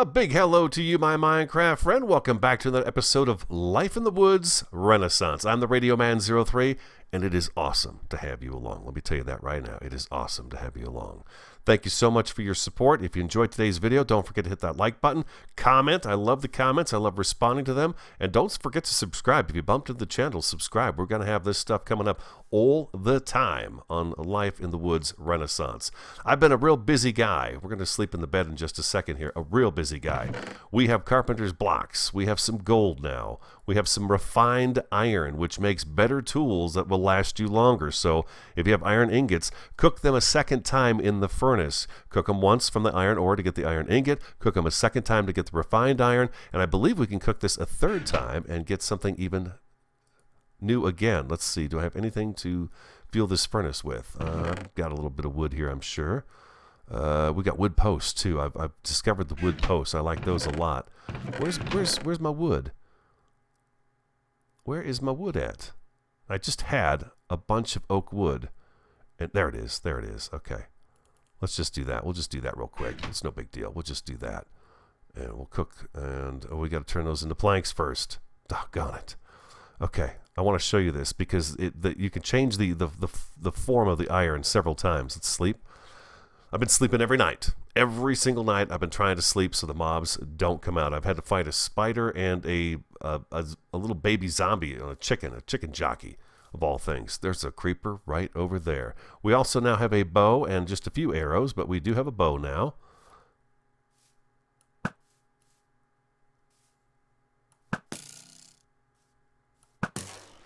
A big hello to you, my Minecraft friend. Welcome back to another episode of Life in the Woods Renaissance. I'm the Radio Man 03, and it is awesome to have you along. Let me tell you that right now. It is awesome to have you along. Thank you so much for your support. If you enjoyed today's video, don't forget to hit that like button. Comment. I love the comments. I love responding to them. And don't forget to subscribe. If you bumped into the channel, subscribe. We're going to have this stuff coming up all the time on Life in the Woods Renaissance. I've been a real busy guy. We're going to sleep in the bed in just a second here. A real busy guy. We have carpenter's blocks. We have some gold now. We have some refined iron, which makes better tools that will last you longer. So if you have iron ingots, cook them a second time in the furnace. Cook them once from the iron ore to get the iron ingot. Cook them a second time to get the refined iron. And I believe we can cook this a third time and get something even new again. Let's see. Do I have anything to fuel this furnace with? I've got a little bit of wood here, I'm sure. We got wood posts too. I've discovered the wood posts. I like those a lot. Where's my wood? Where is my wood at? I just had a bunch of oak wood. And there it is. There it is. Okay. Let's just do that. We'll just do that real quick. It's no big deal. We'll just do that. And we'll cook. And we got to turn those into planks first. Doggone it. Okay. I want to show you this because you can change the form of the iron several times. Let's sleep. I've been sleeping every night. Every single night I've been trying to sleep so the mobs don't come out. I've had to fight a spider and a little baby zombie, a chicken jockey of all things. There's a creeper right over there. We also now have a bow and just a few arrows, but we do have a bow now.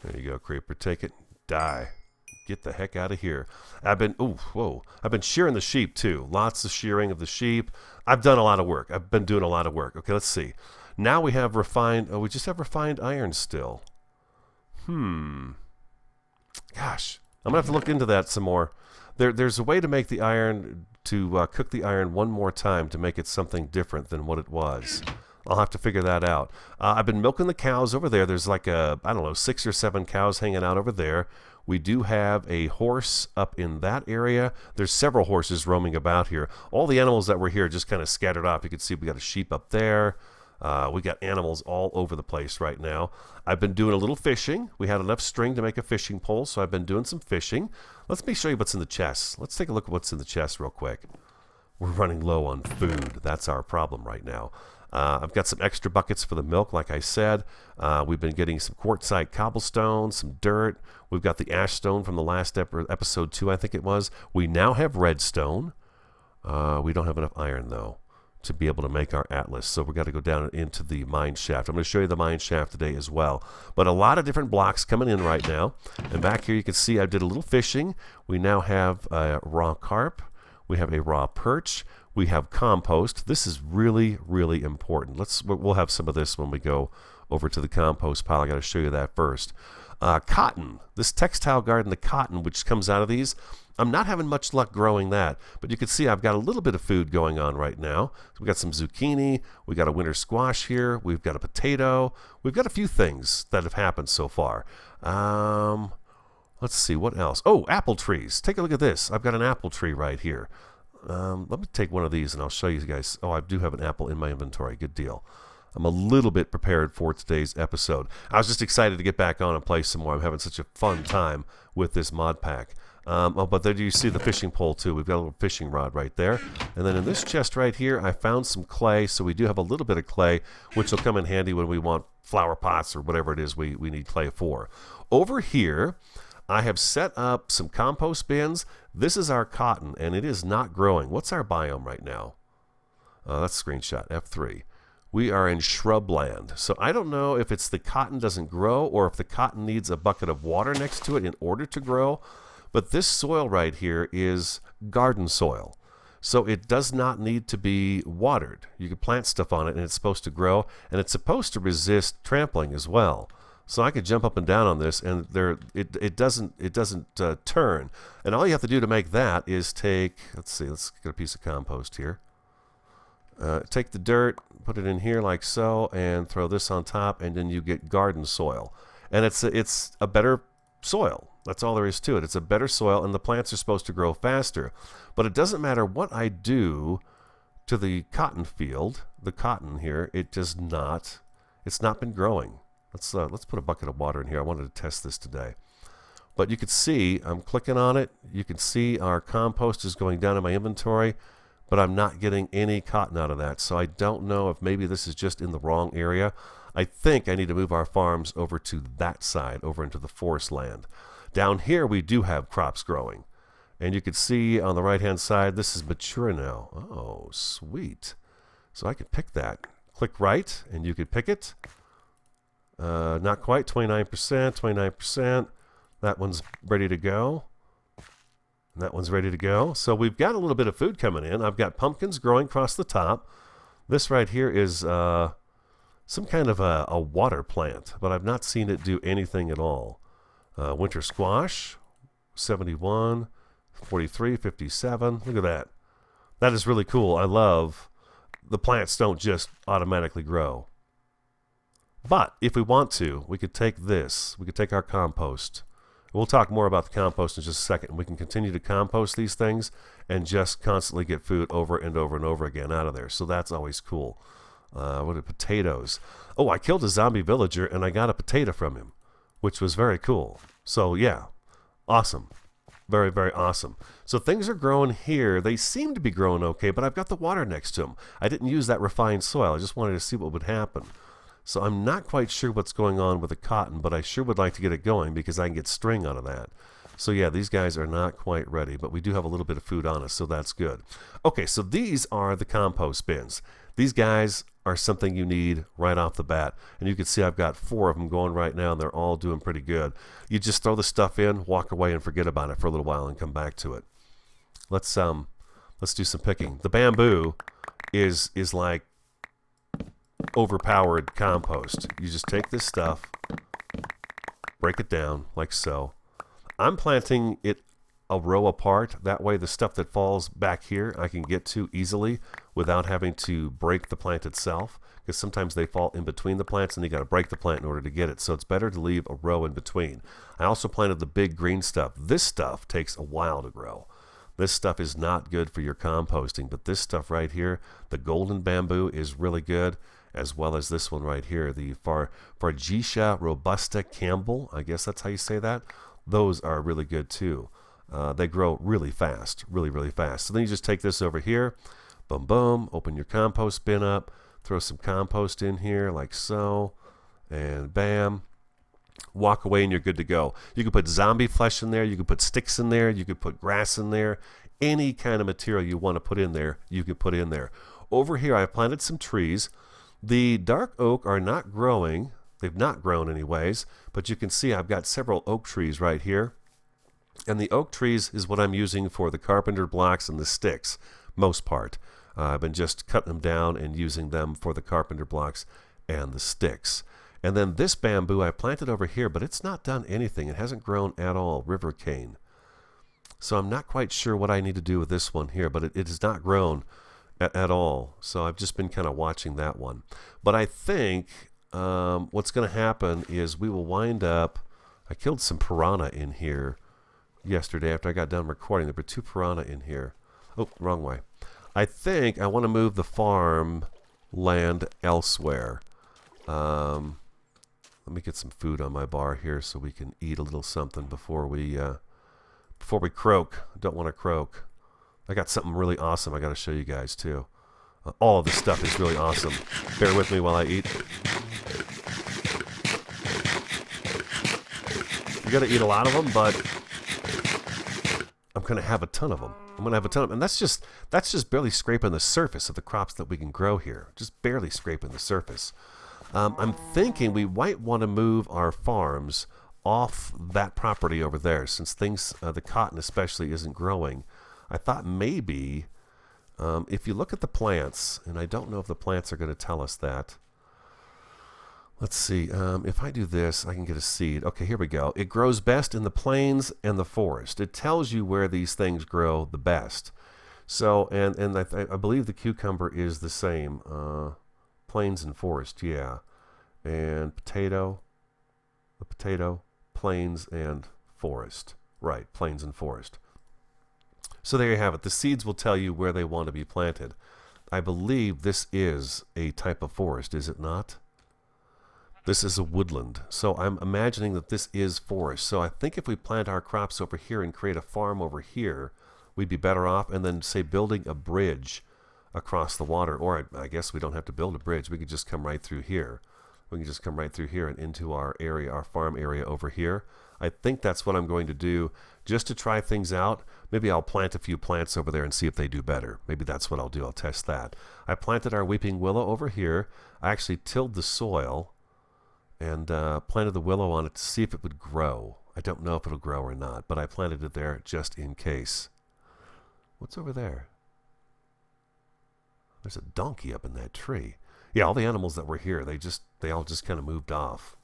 There you go, creeper. Take it. Die. Get the heck out of here. I've been shearing the sheep too. Lots of shearing of the sheep. I've done a lot of work. I've been doing a lot of work. Okay, let's see. Now we have refined, we just have refined iron still. Gosh, I'm gonna have to look into that some more. There's a way to make the iron, to cook the iron one more time to make it something different than what it was. I'll have to figure that out. I've been milking the cows over there. There's like I don't know, 6 or 7 cows hanging out over there. We do have a horse up in that area. There's several horses roaming about here. All the animals that were here just kind of scattered off. You can see we got a sheep up there. We got animals all over the place right now. I've been doing a little fishing. We had enough string to make a fishing pole, so I've been doing some fishing. Let me show you what's in the chest. Let's take a look at what's in the chest real quick. We're running low on food. That's our problem right now. I've got some extra buckets for the milk, like I said. We've been getting some quartzite cobblestone, some dirt. We've got the ash stone from the last episode 2, I think it was. We now have redstone. We don't have enough iron, though, to be able to make our atlas. So we've got to go down into the mine shaft. I'm going to show you the mine shaft today as well. But a lot of different blocks coming in right now. And back here you can see I did a little fishing. We now have raw carp. We have a raw perch. We have compost. This is really, really important. We'll have some of this when we go over to the compost pile. I got to show you that first. Cotton. This textile garden, the cotton which comes out of these, I'm not having much luck growing that, but you can see I've got a little bit of food going on right now. So we've got some zucchini. We got a winter squash here. We've got a potato. We've got a few things that have happened so far. Let's see what else. Oh, apple trees. Take a look at this. I've got an apple tree right here. Let me take one of these and I'll show you guys. Oh, I do have an apple in my inventory. Good deal. I'm a little bit prepared for today's episode. I was just excited to get back on and play some more. I'm having such a fun time with this mod pack. But there you see the fishing pole too. We've got a little fishing rod right there. And then in this chest right here, I found some clay. So we do have a little bit of clay, which will come in handy when we want flower pots or whatever it is we need clay for. Over here, I have set up some compost bins. This is our cotton, and it is not growing. What's our biome right now? That's screenshot, F3. We are in shrubland. So I don't know if it's the cotton doesn't grow or if the cotton needs a bucket of water next to it in order to grow. But this soil right here is garden soil. So it does not need to be watered. You can plant stuff on it, and it's supposed to grow, and it's supposed to resist trampling as well. So I could jump up and down on this, and it doesn't turn. And all you have to do to make that is take, let's get a piece of compost here. Take the dirt, put it in here like so, and throw this on top, and then you get garden soil. And it's a better soil. That's all there is to it. It's a better soil, and the plants are supposed to grow faster. But it doesn't matter what I do to the cotton field, the cotton here, it's not been growing. Let's put a bucket of water in here. I wanted to test this today. But you can see, I'm clicking on it. You can see our compost is going down in my inventory, but I'm not getting any cotton out of that. So I don't know if maybe this is just in the wrong area. I think I need to move our farms over to that side, over into the forest land. Down here, we do have crops growing. And you can see on the right-hand side, this is mature now. Oh, sweet. So I can pick that. Click right, and you can pick it. Not quite, 29%, 29%. That one's ready to go. And that one's ready to go. So we've got a little bit of food coming in. I've got pumpkins growing across the top. This right here is some kind of a water plant, but I've not seen it do anything at all. Winter squash, 71, 43, 57. Look at that. That is really cool. I love the plants don't just automatically grow. But if we want to, we could take this. We could take our compost. We'll talk more about the compost in just a second. We can continue to compost these things and just constantly get food over and over and over again out of there. So that's always cool. What are potatoes? Oh, I killed a zombie villager and I got a potato from him, which was very cool. So yeah, awesome. Very, very awesome. So things are growing here. They seem to be growing okay, but I've got the water next to them. I didn't use that refined soil. I just wanted to see what would happen. So I'm not quite sure what's going on with the cotton, but I sure would like to get it going because I can get string out of that. So yeah, these guys are not quite ready, but we do have a little bit of food on us, so that's good. Okay, so these are the compost bins. These guys are something you need right off the bat. And you can see I've got 4 of them going right now, and they're all doing pretty good. You just throw the stuff in, walk away, and forget about it for a little while and come back to it. Let's do some picking. The bamboo is like overpowered compost. You just take this stuff, break it down like so. I'm planting it a row apart. That way the stuff that falls back here I can get to easily without having to break the plant itself, because sometimes they fall in between the plants and you got to break the plant in order to get it. So it's better to leave a row in between. I also planted the big green stuff. This stuff takes a while to grow. This stuff is not good for your composting, but this stuff right here, the golden bamboo, is really good, as well as this one right here, the Fargesia robusta Campbell. I guess that's how you say that. Those are really good too. They grow really fast, really, really fast. So then you just take this over here, boom, boom, open your compost bin up, throw some compost in here like so, and bam, walk away and you're good to go. You can put zombie flesh in there, you can put sticks in there, you can put grass in there, any kind of material you want to put in there, you can put in there. Over here I planted some trees. The dark oak are not growing. They've not grown anyways, but you can see I've got several oak trees right here. And the oak trees is what I'm using for the carpenter blocks and the sticks, most part. I've been just cutting them down and using them for the carpenter blocks and the sticks. And then this bamboo I planted over here, but it's not done anything. It hasn't grown at all, river cane. So I'm not quite sure what I need to do with this one here, but it has not grown at all. So I've just been kind of watching that one. But I think what's going to happen is we will wind up, I killed some piranha in here yesterday after I got done recording. There were 2 piranha in here. Oh, wrong way. I think I want to move the farm land elsewhere. Let me get some food on my bar here so we can eat a little something before we croak. I don't want to croak. I got something really awesome I got to show you guys too. All of this stuff is really awesome. Bear with me while I eat. You got to eat a lot of them, but I'm going to have a ton of them. I'm going to have a ton of them. And that's just barely scraping the surface of the crops that we can grow here. Just barely scraping the surface. I'm thinking we might want to move our farms off that property over there, since things, the cotton especially, isn't growing. I thought maybe if you look at the plants, and I don't know if the plants are going to tell us that. Let's see. If I do this, I can get a seed. Okay, here we go. It grows best in the plains and the forest. It tells you where these things grow the best. So, and I believe the cucumber is the same. Plains and forest, yeah. And potato, the potato, plains and forest. Right, plains and forest. So there you have it. The seeds will tell you where they want to be planted. I believe this is a type of forest, is it not? This is a woodland, so I'm imagining that this is forest. So I think if we plant our crops over here and create a farm over here, we'd be better off. And then, say, building a bridge across the water, or I guess we don't have to build a bridge. We could just come right through here. We can just come right through here and into our area, our farm area over here. I think that's what I'm going to do just to try things out. Maybe I'll plant a few plants over there and see if they do better. Maybe that's what I'll do. I'll test that. I planted our weeping willow over here. I actually tilled the soil and planted the willow on it to see if it would grow. I don't know if it'll grow or not, but I planted it there just in case. What's over there? There's a donkey up in that tree. Yeah, all the animals that were here, they all just kind of moved off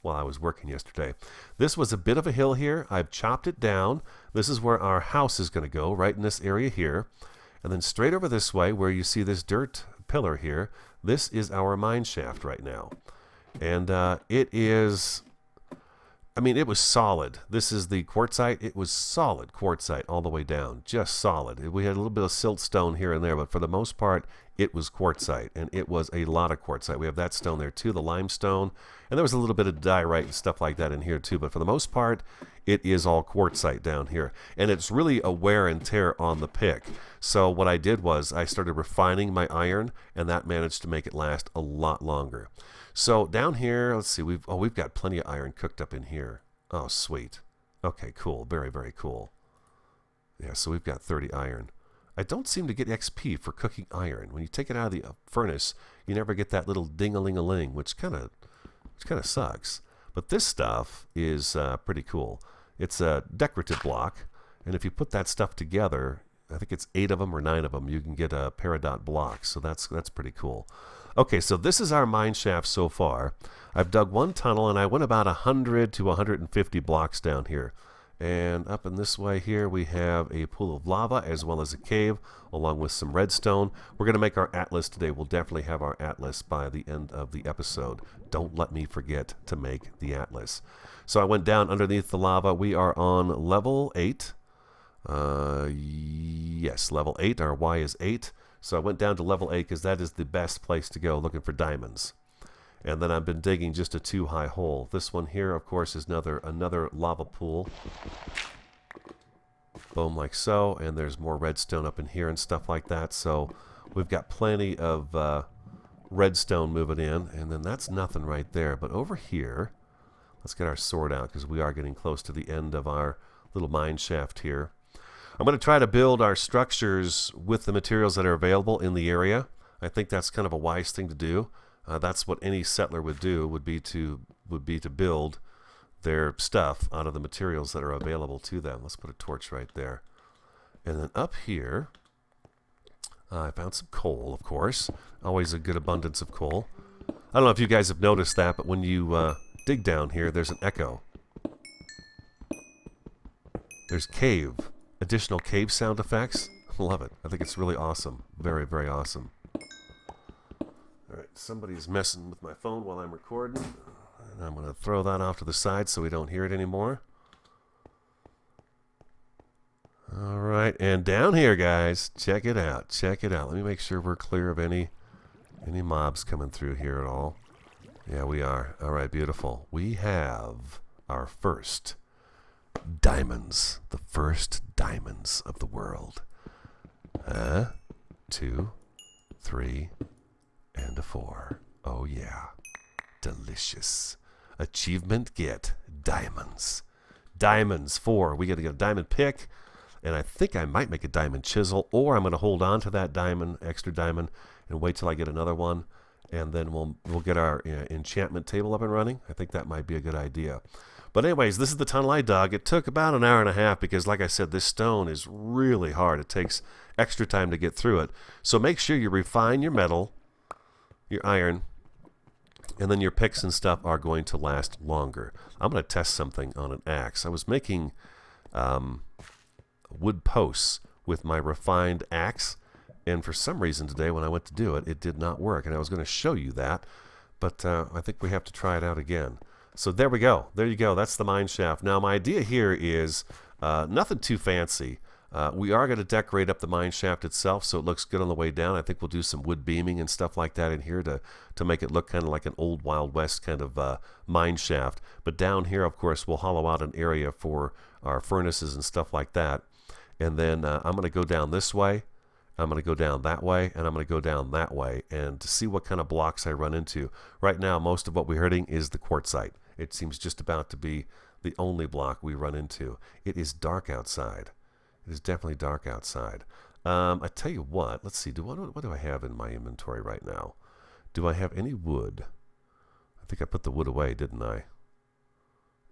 while I was working yesterday. This was a bit of a hill here. I've chopped it down. This is where our house is going to go, right in this area here. And then straight over this way where you see this dirt pillar here, this is our mine shaft right now. And it is, I mean, it was solid. This is the quartzite. It was solid quartzite all the way down, just solid. We had a little bit of siltstone here and there, but for the most part, it was quartzite, and it was a lot of quartzite. We have that stone there too, the limestone, and there was a little bit of diorite and stuff like that in here too, but for the most part, it is all quartzite down here. And it's really a wear and tear on the pick. So what I did was I started refining my iron, and that managed to make it last a lot longer. So down here, let's see, we've got plenty of iron cooked up in here. Oh, sweet. Okay, cool. Very, very cool. Yeah, so we've got 30 iron. I don't seem to get XP for cooking iron. When you take it out of the furnace, you never get that little ding-a-ling-a-ling, which kind of sucks. But this stuff is pretty cool. It's a decorative block, and if you put that stuff together, I think it's 8 of them or 9 of them, you can get a peridot block. So that's pretty cool. Okay, so this is our mine shaft so far. I've dug one tunnel, and I went about 100 to 150 blocks down here. And up in this way here, we have a pool of lava as well as a cave, along with some redstone. We're going to make our atlas today. We'll definitely have our atlas by the end of the episode. Don't let me forget to make the atlas. So I went down underneath the lava. We are on level 8. Yes, level 8. Our Y is 8. So I went down to level 8 because that is the best place to go looking for diamonds. And then I've been digging just a 2-high hole. This one here, of course, is another lava pool. Boom, like so. And there's more redstone up in here and stuff like that. So we've got plenty of redstone moving in. And then that's nothing right there. But over here, let's get our sword out because we are getting close to the end of our little mine shaft here. I'm going to try to build our structures with the materials that are available in the area. I think that's kind of a wise thing to do. That's what any settler would do, would be to build their stuff out of the materials that are available to them. Let's put a torch right there. And then up here, I found some coal, of course. Always a good abundance of coal. I don't know if you guys have noticed that, but when you dig down here, there's an echo. There's additional cave sound effects. I love it. I think it's really awesome. Very, very awesome. Alright, somebody's messing with my phone while I'm recording. And I'm going to throw that off to the side so we don't hear it anymore. Alright, and down here, guys. Check it out. Check it out. Let me make sure we're clear of any mobs coming through here at all. Yeah, we are. Alright, beautiful. We have our first diamonds. The first diamonds of the world. 2, 3, and a 4. Oh yeah. Delicious. Achievement get diamonds. Diamonds 4. We got to get a diamond pick, and I think I might make a diamond chisel, or I'm going to hold on to that diamond, extra diamond, and wait till I get another one, and then we'll get our enchantment table up and running. I think that might be a good idea. But anyways, this is the tunnel I dug. It took about an hour and a half because, like I said, this stone is really hard. It takes extra time to get through it. So make sure you refine your metal, your iron, and then your picks and stuff are going to last longer. I'm going to test something on an axe. I was making wood posts with my refined axe, and for some reason today when I went to do it, it did not work. And I was going to show you that, but I think we have to try it out again. So there we go. There you go. That's the mine shaft. Now my idea here is nothing too fancy. We are going to decorate up the mine shaft itself so it looks good on the way down. I think we'll do some wood beaming and stuff like that in here to make it look kind of like an old Wild West kind of mine shaft. But down here, of course, we'll hollow out an area for our furnaces and stuff like that. And then I'm going to go down this way. I'm going to go down that way, and I'm going to go down that way, and to see what kind of blocks I run into. Right now, most of what we're hitting is the quartzite. It seems just about to be the only block we run into. It is dark outside. It is definitely dark outside. I tell you what, let's see, what do I have in my inventory right now? Do I have any wood? I think I put the wood away, didn't I?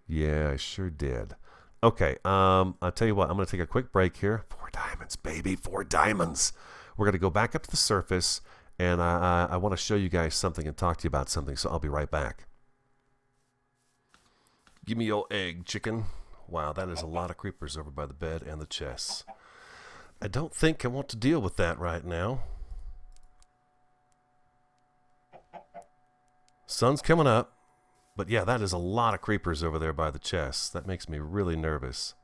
Yeah, I sure did. Okay, I'll tell you what, I'm going to take a quick break here. 4 diamonds, baby, 4 diamonds. We're going to go back up to the surface, and I want to show you guys something and talk to you about something, so I'll be right back. Give me your egg, chicken. Wow, that is a lot of creepers over by the bed and the chests. I don't think I want to deal with that right now. Sun's coming up. But yeah, that is a lot of creepers over there by the chests. That makes me really nervous.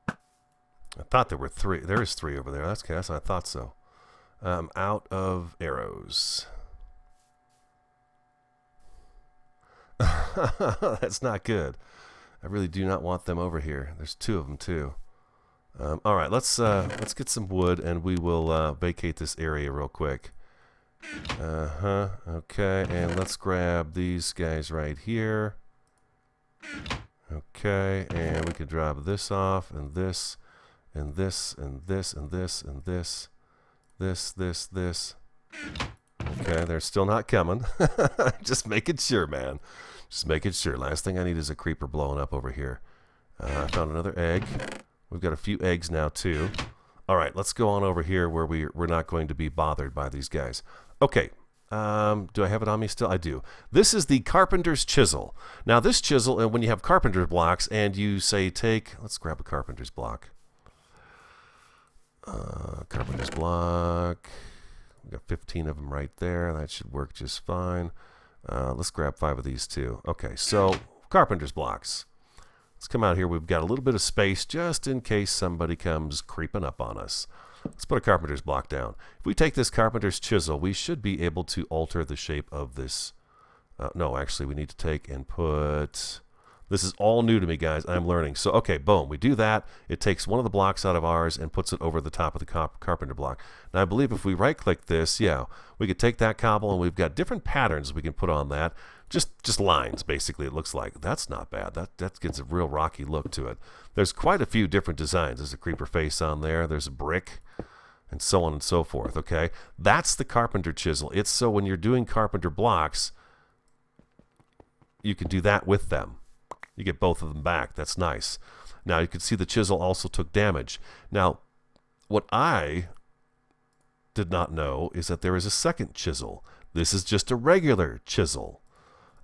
I thought there were 3. There is 3 over there. That's chaos. I thought so. I'm out of arrows. That's not good. I really do not want them over here. There's 2 of them too. All right, let's get some wood, and we will vacate this area real quick. Okay, and let's grab these guys right here. Okay, and we can drop this off, and this, and this, and this, and this, and this, this. Okay, they're still not coming. Just making sure, man. Just making sure. Last thing I need is a creeper blowing up over here. I found another egg. We've got a few eggs now, too. All right, let's go on over here where we're not going to be bothered by these guys. Okay, do I have it on me still? I do. This is the carpenter's chisel. Now, this chisel, and when you have carpenter's blocks and you say let's grab a carpenter's block. Carpenter's block. We've got 15 of them right there. That should work just fine. Let's grab 5 of these, too. Okay, so carpenter's blocks. Let's come out here. We've got a little bit of space just in case somebody comes creeping up on us. Let's put a carpenter's block down. If we take this carpenter's chisel, we should be able to alter the shape of this. No, actually, we need to take and put... This is all new to me, guys. I'm learning. So, okay, boom. We do that. It takes one of the blocks out of ours and puts it over the top of the carpenter block. Now, I believe if we right-click this, yeah, we could take that cobble, and we've got different patterns we can put on that. Just lines, basically, it looks like. That's not bad. That gives a real rocky look to it. There's quite a few different designs. There's a creeper face on there. There's a brick, and so on and so forth, okay? That's the carpenter chisel. It's so when you're doing carpenter blocks, you can do that with them. You get both of them back. That's nice. Now, you can see the chisel also took damage. Now, what I did not know is that there is a second chisel. This is just a regular chisel.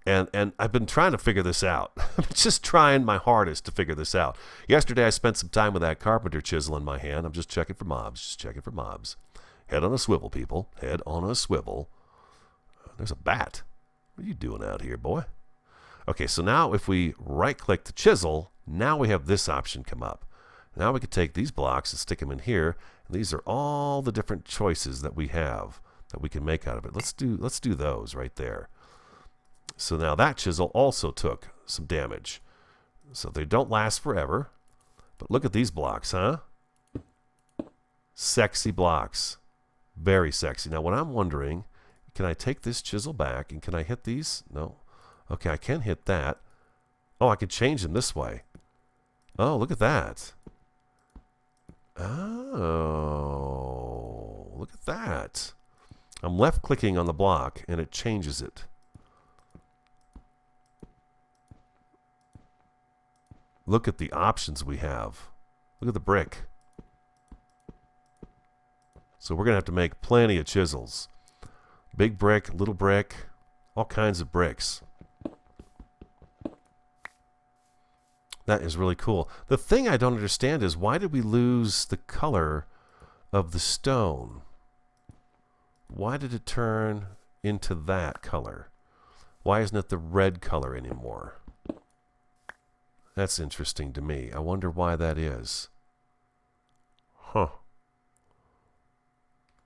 And I've been trying to figure this out. I'm just trying my hardest to figure this out. Yesterday, I spent some time with that carpenter chisel in my hand. I'm just checking for mobs. Just checking for mobs. Head on a swivel, people. Head on a swivel. There's a bat. What are you doing out here, boy? Okay, so now if we right-click the chisel, now we have this option come up. Now we can take these blocks and stick them in here. And these are all the different choices that we have that we can make out of it. Let's do those right there. So now that chisel also took some damage. So they don't last forever. But look at these blocks, huh? Sexy blocks. Very sexy. Now what I'm wondering, can I take this chisel back and can I hit these? No. Okay, I can hit that. Oh, I can change them this way. Oh, look at that. Oh, look at that. I'm left clicking on the block and it changes it. Look at the options we have. Look at the brick. So we're going to have to make plenty of chisels. Big brick, little brick, all kinds of bricks. That is really cool. The thing I don't understand is why did we lose the color of the stone? Why did it turn into that color? Why isn't it the red color anymore? That's interesting to me. I wonder why that is. Huh.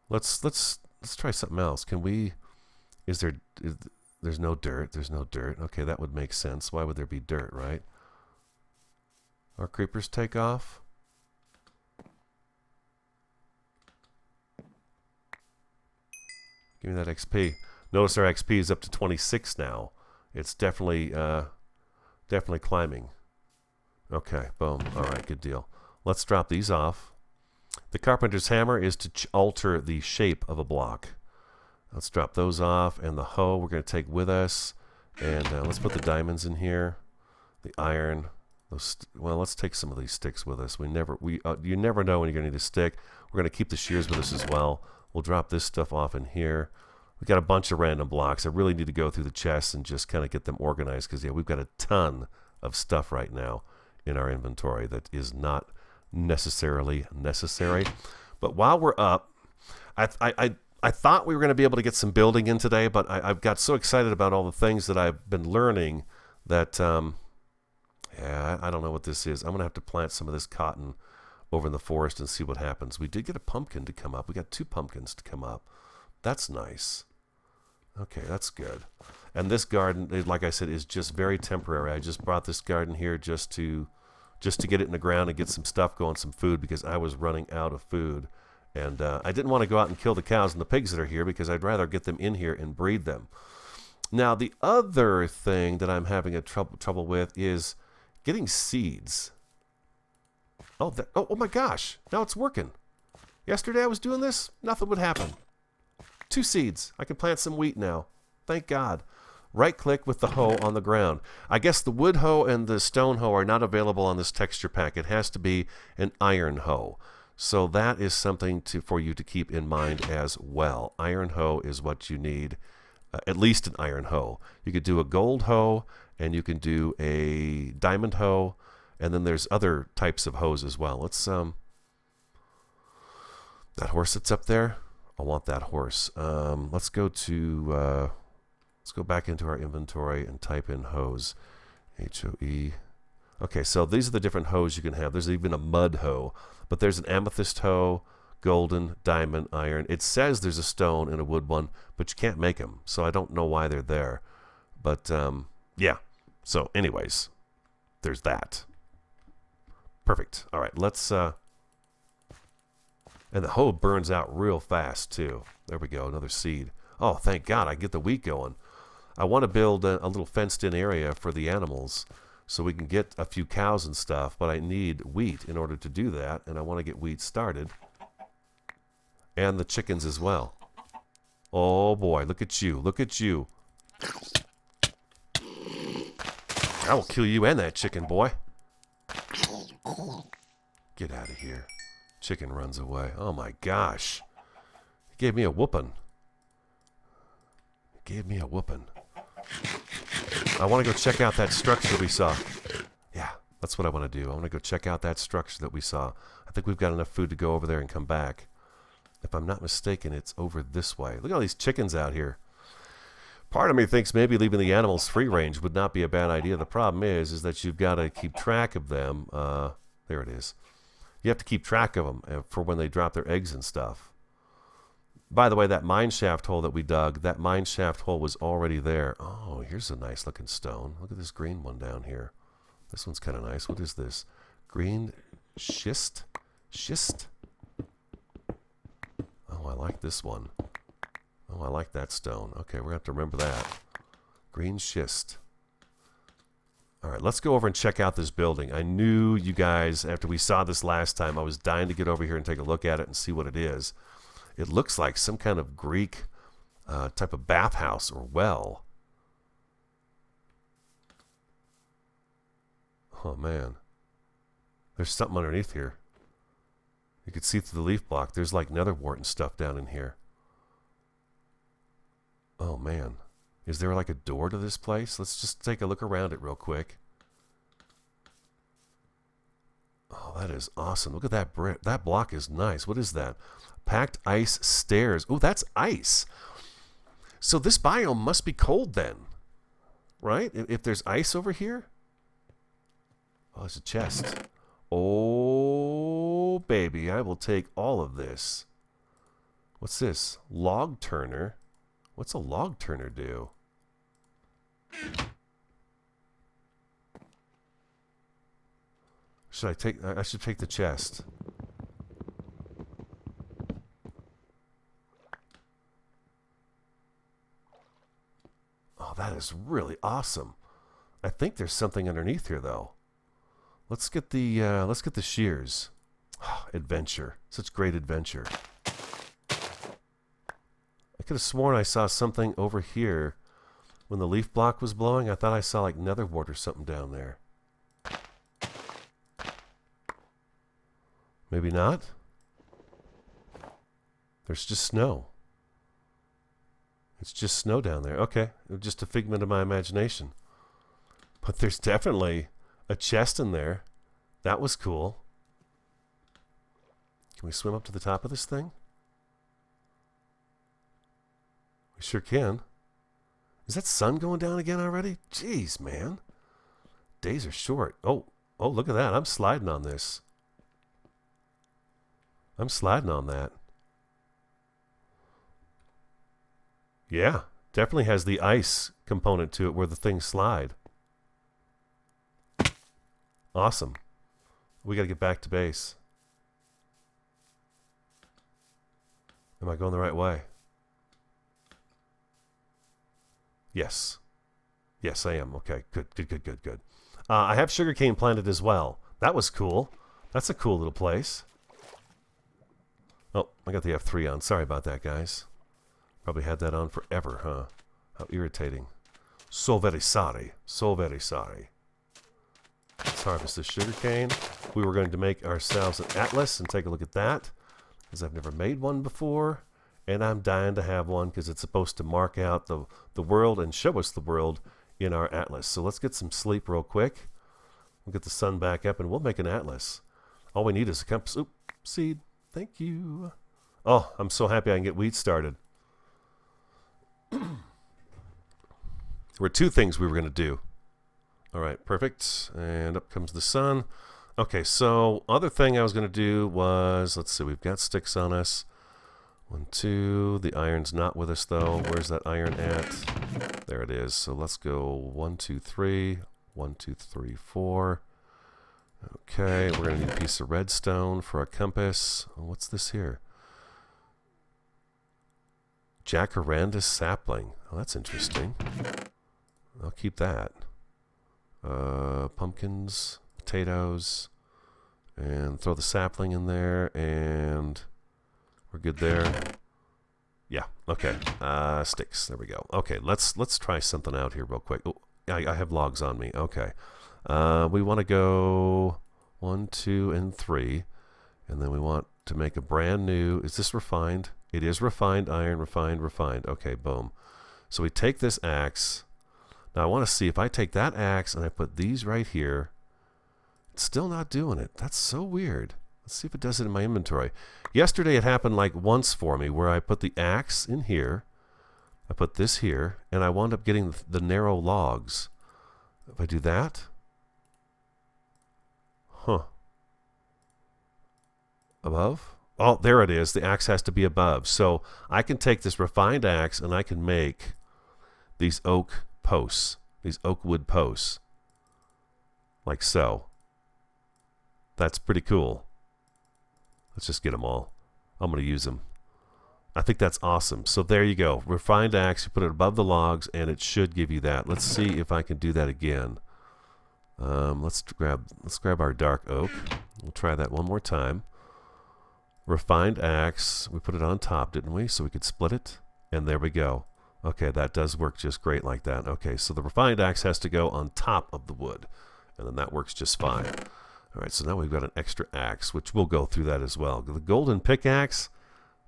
Let's try something else. Can we? There's no dirt. There's no dirt. Okay, that would make sense. Why would there be dirt, right? Our creepers take off. Give me that XP. Notice our XP is up to 26 now. It's definitely climbing. Okay, boom. All right, good deal. Let's drop these off. The carpenter's hammer is to alter the shape of a block. Let's drop those off, and the hoe we're going to take with us. And let's put the diamonds in here. The iron. Well, let's take some of these sticks with us. You never know when you're going to need a stick. We're going to keep the shears with us as well. We'll drop this stuff off in here. We've got a bunch of random blocks. I really need to go through the chests and just kind of get them organized because, yeah, we've got a ton of stuff right now in our inventory that is not necessarily necessary. But while we're up, I thought we were going to be able to get some building in today, but I've got so excited about all the things that I've been learning that, yeah, I don't know what this is. I'm going to have to plant some of this cotton over in the forest and see what happens. We did get a pumpkin to come up. We got 2 pumpkins to come up. That's nice. Okay, that's good. And this garden, like I said, is just very temporary. I just brought this garden here just to get it in the ground and get some stuff going, some food, because I was running out of food. And I didn't want to go out and kill the cows and the pigs that are here because I'd rather get them in here and breed them. Now, the other thing that I'm having a trouble with is getting seeds. Oh my gosh, now it's working. Yesterday I was doing this, nothing would happen. 2 seeds. I can plant some wheat now. Thank God. Right click with the hoe on the ground. I guess the wood hoe and the stone hoe are not available on this texture pack. It has to be an iron hoe. So that is something for you to keep in mind as well. Iron hoe is what you need, at least an iron hoe. You could do a gold hoe, and you can do a diamond hoe, and then there's other types of hoes as well. Let's that horse that's up there. I want that horse. Let's go back into our inventory and type in hoes. H-O-E. Okay, so these are the different hoes you can have. There's even a mud hoe, but there's an amethyst hoe, golden, diamond, iron. It says there's a stone and a wood one, but you can't make them, so I don't know why they're there. But yeah. So, anyways, there's that. Perfect. All right, let's. And the hoe burns out real fast too. There we go, another seed. Oh, thank God, I can get the wheat going. I want to build a little fenced-in area for the animals, so we can get a few cows and stuff, but I need wheat in order to do that, and I want to get wheat started. And the chickens as well. Oh boy, look at you, look at you. I will kill you and that chicken, boy. Get out of here. Chicken runs away. Oh my gosh. He gave me a whooping. He gave me a whooping. I want to go check out that structure we saw. Yeah, that's what I want to do. I want to go check out that structure that we saw. I think we've got enough food to go over there and come back. If I'm not mistaken, it's over this way. Look at all these chickens out here. Part of me thinks maybe leaving the animals free range would not be a bad idea. The problem is that you've got to keep track of them. There it is. You have to keep track of them for when they drop their eggs and stuff. By the way, that mineshaft hole that we dug, that mineshaft hole was already there. Oh, here's a nice looking stone. Look at this green one down here. This one's kind of nice. What is this? Green schist? Schist? Oh, I like this one. Oh, I like that stone. Okay, we're going to have to remember that. Green schist. All right, let's go over and check out this building. I knew you guys, after we saw this last time, I was dying to get over here and take a look at it and see what it is. It looks like some kind of Greek type of bathhouse or well. Oh, man. There's something underneath here. You can see through the leaf block. There's like netherwort and stuff down in here. Oh, man. Is there like a door to this place? Let's just take a look around it real quick. Oh, that is awesome. Look at that brick. That block is nice. What is that? Packed ice stairs. Oh, that's ice. So this biome must be cold then, right? If there's ice over here? Oh, there's a chest. Oh, baby, I will take all of this. What's this? Log turner? What's a log turner do? Should I take... I should take the chest. Oh, that is really awesome. I think there's something underneath here, though. Let's get the shears. Oh, adventure. Such great adventure. I could have sworn I saw something over here when the leaf block was blowing. I thought I saw like nether wart or something down there. Maybe not. There's just snow. It's just snow down there. Okay, just a figment of my imagination. But there's definitely a chest in there. That was cool. Can we swim up to the top of this thing? We sure can. Is that sun going down again already? Jeez, man. Days are short. Oh, look at that. I'm sliding on this. I'm sliding on that. Yeah, definitely has the ice component to it where the things slide. Awesome. We got to get back to base. Am I going the right way? Yes. Yes, I am. Okay, good. I have sugarcane planted as well. That was cool. That's a cool little place. Oh, I got the F3 on. Sorry about that, guys. Probably had that on forever, huh? How irritating. So very sorry. So very sorry. Let's harvest this sugarcane. We were going to make ourselves an atlas and take a look at that, because I've never made one before, and I'm dying to have one because it's supposed to mark out the world and show us the world in our atlas. So let's get some sleep real quick. We'll get the sun back up and we'll make an atlas. All we need is a compass. Oop, seed. Thank you. Oh, I'm so happy I can get wheat started. There were two things we were going to do. All right, perfect. And up comes the sun. Okay, so other thing I was going to do was, let's see, we've got sticks on us. 1, 2. The iron's not with us, though. Where's that iron at? There it is. So let's go 1, 2, 3. 1, 2, 3, 4. Okay, we're going to need a piece of redstone for our compass. Oh, what's this here? Jacaranda sapling. Oh, that's interesting. I'll keep that. Pumpkins, potatoes, and throw the sapling in there, and we're good there. Yeah, okay. Sticks. There we go. Okay, let's try something out here real quick. Oh, I have logs on me. Okay. We want to go 1, 2, and 3, and then we want to make a brand new. Is this refined? It is refined iron, refined. Okay, boom. So we take this axe. Now I want to see if I take that axe and I put these right here. It's still not doing it. That's so weird. Let's see if it does it in my inventory. Yesterday it happened like once for me where I put the axe in here. I put this here, and I wound up getting the narrow logs. If I do that. Huh. Above? Oh, there it is. The axe has to be above. So I can take this refined axe and I can make these oak posts, these oak wood posts, like so. That's pretty cool. Let's just get them all. I'm going to use them. I think that's awesome. So there you go. Refined axe, you put it above the logs and it should give you that. Let's see if I can do that again. Let's grab our dark oak. We'll try that one more time. Refined axe, we put it on top, didn't we? So we could split it, and there we go. Okay, that does work just great like that. Okay, so the refined axe has to go on top of the wood, and then that works just fine. All right, so now we've got an extra axe, which we'll go through that as well. The golden pickaxe,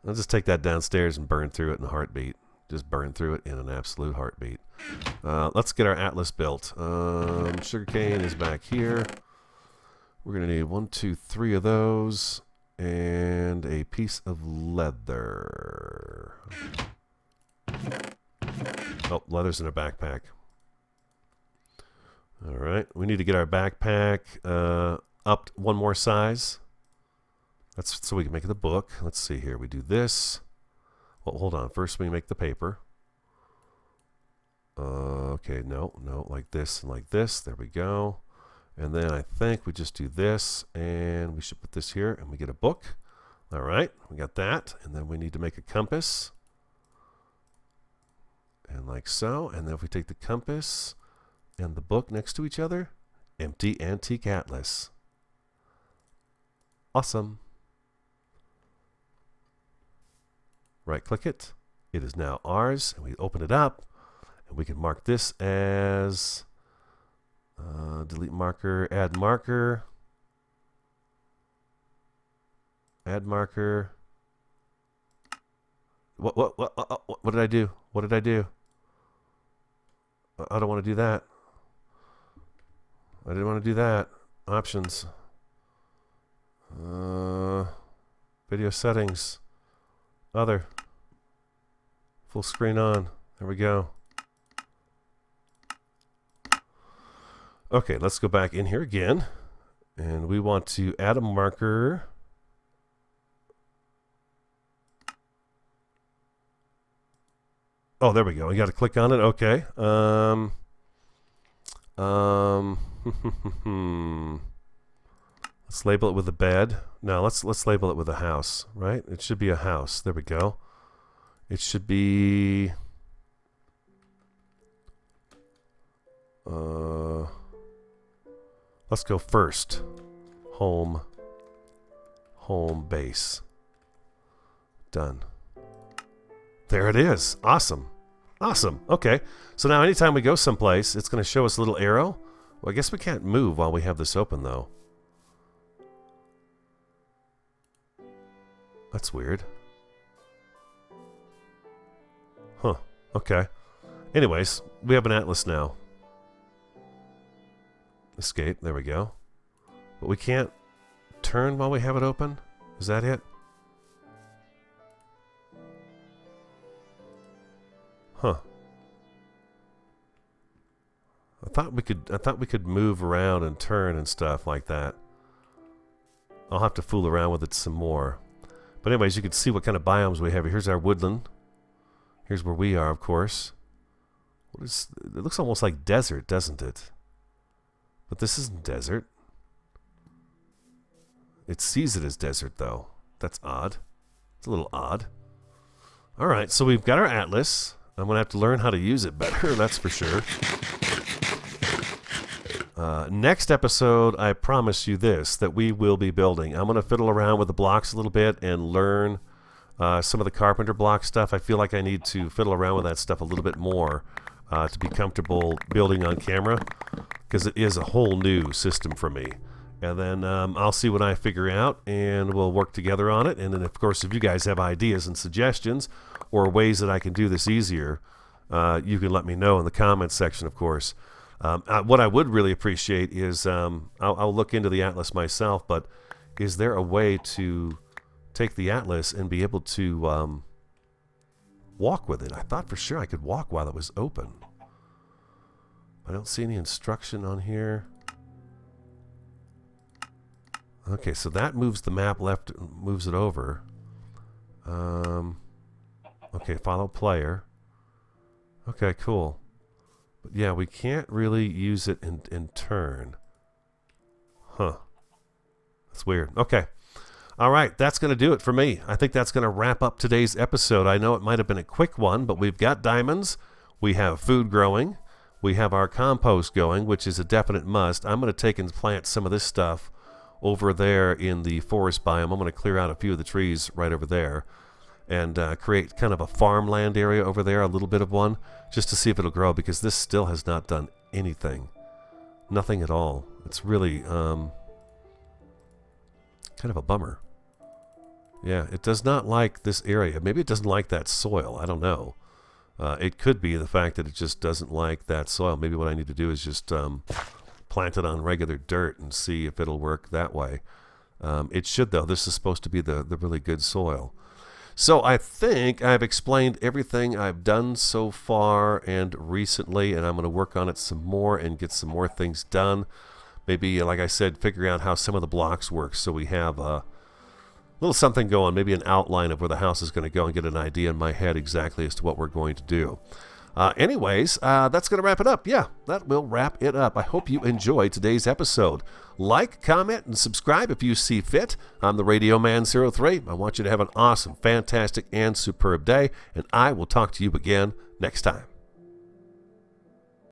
I'll just take that downstairs and burn through it in a heartbeat. Just burn through it in an absolute heartbeat. Let's get our atlas built. Sugarcane is back here. We're going to need 1, 2, 3 of those. And a piece of leather. Oh, leather's in a backpack. All right, we need to get our backpack up one more size. That's so we can make the book. Let's see here. We do this. Well, hold on. First, we make the paper. Okay, no, like this and like this. There we go. And then I think we just do this, and we should put this here, and we get a book. All right, we got that. And then we need to make a compass. And like so. And then if we take the compass and the book next to each other, empty antique atlas. Awesome. Right click it. It is now ours. And we open it up. And we can mark this as delete marker, add marker. Add marker. What did I do? What did I do? I don't want to do that. I didn't want to do that. Options. Video settings. Other. Full screen on. There we go. Okay, let's go back in here again. And we want to add a marker. Oh, there we go. You got to click on it. Okay. Let's label it with a bed. No, let's label it with a house, right? It should be a house. There we go. It should be let's go first. Home base. Done. There it is. Awesome. Awesome. Okay. So now anytime we go someplace, it's going to show us a little arrow. Well, I guess we can't move while we have this open, though. That's weird. Huh. Okay. Anyways, we have an atlas now. Escape. There we go. But we can't turn while we have it open? Is that it? Huh. I thought we could move around and turn and stuff like that. I'll have to fool around with it some more. But anyways, you can see what kind of biomes we have. Here's our woodland. Here's where we are, of course. What is it? Looks almost like desert, doesn't it? But this isn't desert. It sees it as desert, though. That's odd. It's a little odd. All right, so we've got our atlas. I'm going to have to learn how to use it better, that's for sure. Next episode, I promise you this, that we will be building. I'm going to fiddle around with the blocks a little bit and learn some of the carpenter block stuff. I feel like I need to fiddle around with that stuff a little bit more to be comfortable building on camera, because it is a whole new system for me. And then I'll see what I figure out, and we'll work together on it. And then, of course, if you guys have ideas and suggestions or ways that I can do this easier, you can let me know in the comments section, of course. What I would really appreciate is, I'll look into the atlas myself, but is there a way to take the atlas and be able to walk with it? I thought for sure I could walk while it was open. I don't see any instruction on here. Okay, so that moves the map left, moves it over. Okay, follow player. Okay, cool. But yeah, we can't really use it in turn. Huh. That's weird. Okay. All right, that's going to do it for me. I think that's going to wrap up today's episode. I know it might have been a quick one, but we've got diamonds. We have food growing. We have our compost going, which is a definite must. I'm going to take and plant some of this stuff over there in the forest biome. I'm going to clear out a few of the trees right over there and create kind of a farmland area over there, a little bit of one, just to see if it'll grow, because this still has not done anything. Nothing at all. It's really kind of a bummer. Yeah, it does not like this area. Maybe it doesn't like that soil. I don't know. It could be the fact that it just doesn't like that soil. Maybe what I need to do is just plant it on regular dirt and see if it'll work that way. It should, though. This is supposed to be the really good soil. So I think I've explained everything I've done so far and recently, and I'm going to work on it some more and get some more things done. Maybe, like I said, figuring out how some of the blocks work so we have a little something going, maybe an outline of where the house is going to go and get an idea in my head exactly as to what we're going to do. Anyways, that's going to wrap it up. Yeah, that will wrap it up. I hope you enjoyed today's episode. Like, comment, and subscribe if you see fit. I'm the Radio Man 03. I want you to have an awesome, fantastic, and superb day, and I will talk to you again next time.